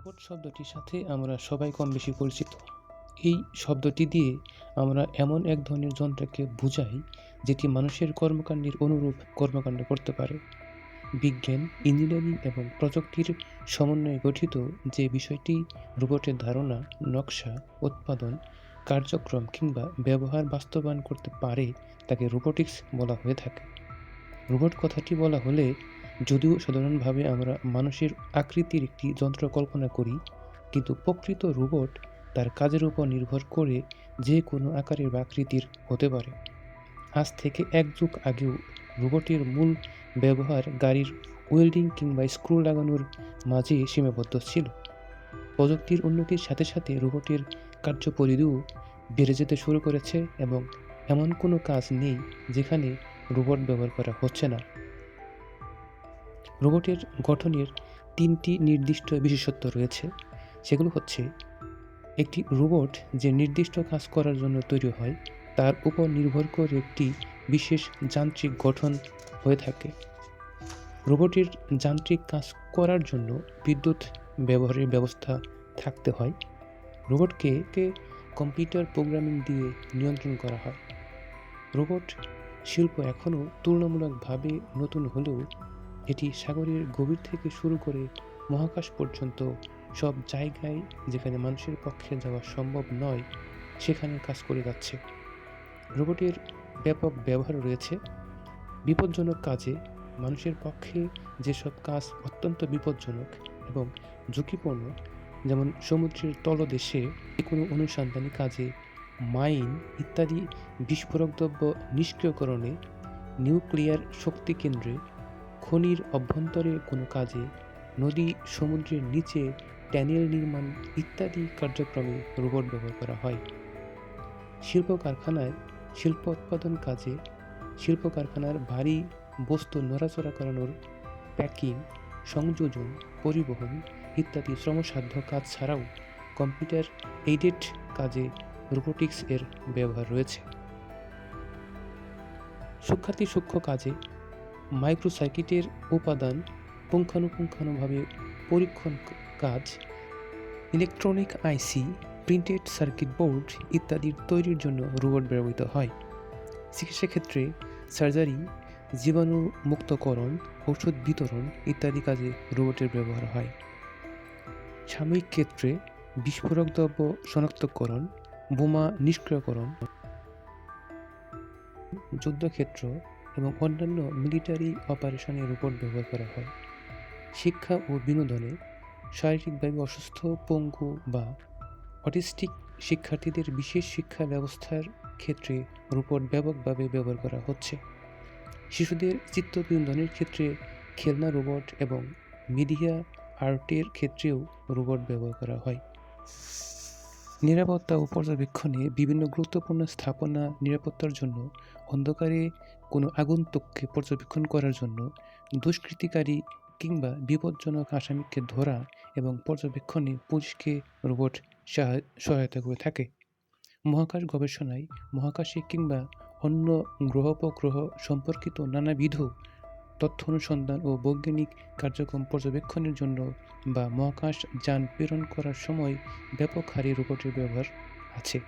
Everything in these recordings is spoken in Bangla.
রোবট শব্দটির সাথে আমরা সবাই কম বেশি পরিচিত। এই শব্দটি দিয়ে আমরা এমন এক ধরনের যন্ত্রকে বোঝাই যেটি মানুষের কর্মকাণ্ডের অনুরূপ কর্মকাণ্ড করতে পারে। বিজ্ঞান, ইঞ্জিনিয়ারিং এবং প্রযুক্তির সমন্বয়ে গঠিত যে বিষয়টি রোবটের ধারণা, নকশা, উৎপাদন, কার্যক্রম কিংবা ব্যবহার বাস্তবায়ন করতে পারে তাকে রোবোটিক্স বলা হয়ে থাকে। রোবট কথাটি বলা হলে যদিও সাধারণভাবে আমরা মানুষের আকৃতির একটি যন্ত্র কল্পনা করি, কিন্তু প্রকৃত রোবট তার কাজের উপর নির্ভর করে যে কোনো আকারের বা আকৃতির হতে পারে। আজ থেকে এক যুগ আগেও রোবটের মূল ব্যবহার গাড়ির ওয়েল্ডিং কিংবা স্ক্রু লাগানোর মাঝে সীমাবদ্ধ ছিল। প্রযুক্তির উন্নতির সাথে সাথে রোবটের কার্যপরিধিও বেড়ে যেতে শুরু করেছে এবং এমন কোনো কাজ নেই যেখানে রোবট ব্যবহার করা হচ্ছে না। রোবটের গঠনের ৩টি নির্দিষ্ট বিশেষত্ব রয়েছে। সেগুলো হচ্ছে: একটি রোবট যে নির্দিষ্ট কাজ করার জন্য তৈরি হয় তার উপর নির্ভর করে একটি বিশেষ যান্ত্রিক গঠন হয়ে থাকে। রোবটের যান্ত্রিক কাজ করার জন্য বিদ্যুৎ ব্যবহারের ব্যবস্থা থাকতে হয়। রোবটকে কম্পিউটার প্রোগ্রামিং দিয়ে নিয়ন্ত্রণ করা হয়। রোবট শিল্প এখনও তুলনামূলকভাবে নতুন হলেও এটি সাগরের গভীর থেকে শুরু করে মহাকাশ পর্যন্ত সব জায়গায় যেখানে মানুষের পক্ষে যাওয়া সম্ভব নয় সেখানে কাজ করে যাচ্ছে। রোবটের ব্যাপক ব্যবহার রয়েছে। বিপজ্জনক কাজে মানুষের পক্ষে যেসব কাজ অত্যন্ত বিপজ্জনক এবং ঝুঁকিপূর্ণ, যেমন সমুদ্রের তলদেশে কোনো অনুসন্ধানী কাজে, মাইন ইত্যাদি, বিস্ফোরক দ্রব্য নিষ্ক্রিয়করণে, নিউক্লিয়ার শক্তি কেন্দ্রে, খনির অভ্যন্তরে কোনো কাজে, নদী সমুদ্রের নিচে ট্যানেল নির্মাণ ইত্যাদি কার্যক্রমে রোবট ব্যবহার করা হয়। শিল্প কারখানায় শিল্প উৎপাদন কাজে, শিল্প কারখানার ভারী বস্তু নড়াচড়া করানোর, প্যাকিং, সংযোজন, পরিবহন ইত্যাদি শ্রমসাধ্য কাজ ছাড়াও কম্পিউটার এইডেড কাজে রোবোটিক্স এর ব্যবহার রয়েছে। সূক্ষ্ম কাজে মাইক্রোসার্কিটের উপাদান পুঙ্খানুপুঙ্খানুভাবে পরীক্ষণ কাজ, ইলেকট্রনিক আইসি, প্রিন্টেড সার্কিট বোর্ড ইত্যাদির তৈরির জন্য রোবট ব্যবহৃত হয়। চিকিৎসা ক্ষেত্রে সার্জারি, জীবাণু মুক্তকরণ, ওষুধ বিতরণ ইত্যাদি কাজে রোবটের ব্যবহার হয়। সাময়িক ক্ষেত্রে বিস্ফোরক দ্রব্য শনাক্তকরণ, বোমা নিষ্ক্রিয়করণ, যুদ্ধক্ষেত্র এবং অন্যান্য মিলিটারি অপারেশনে রোবট ব্যবহার করা হয়। শিক্ষা ও বিনোদনে শারীরিকভাবে অসুস্থ, পঙ্গু বা অটিস্টিক শিক্ষার্থীদের বিশেষ শিক্ষা ব্যবস্থার ক্ষেত্রে রোবট ব্যাপকভাবে ব্যবহার করা হচ্ছে। শিশুদের চিত্তবিনোদনের ক্ষেত্রে খেলনা রোবট এবং মিডিয়া আর্টের ক্ষেত্রেও রোবট ব্যবহার করা হয়। নিরাপত্তা ও পর্যবেক্ষণে বিভিন্ন গুরুত্বপূর্ণ স্থাপনা নিরাপত্তার জন্য, অন্ধকারে কোনো আগন্তুককে পর্যবেক্ষণ করার জন্য, দুষ্কৃতিকারী কিংবা বিপজ্জনক আসামিকে ধরা এবং পর্যবেক্ষণে পুলিশকে রোবট সহায়তা করে থাকে। মহাকাশ গবেষণায় মহাকাশে কিংবা অন্য গ্রহ-উপগ্রহ সম্পর্কিত নানাবিধ তথ্য অনুসন্ধান ও বৈজ্ঞানিক কার্যক্রম পর্যবেক্ষণের জন্য বা মহাকাশ যান প্রেরণ করার সময় ব্যাপক হারে রোবটের ব্যবহার আছে।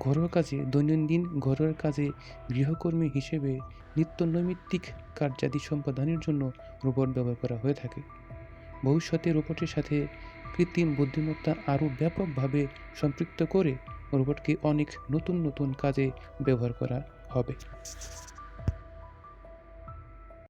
ঘরোয়া কাজে, দৈনন্দিন ঘরোয়া কাজে, গৃহকর্মী হিসেবে নিত্য নৈমিত্তিক কার্যাদি সম্পাদনের জন্য রোবট ব্যবহার করা হয়ে থাকে। ভবিষ্যতে রোবটের সাথে কৃত্রিম বুদ্ধিমত্তা আরও ব্যাপকভাবে সম্পৃক্ত করে রোবটকে অনেক নতুন নতুন কাজে ব্যবহার করা হবে।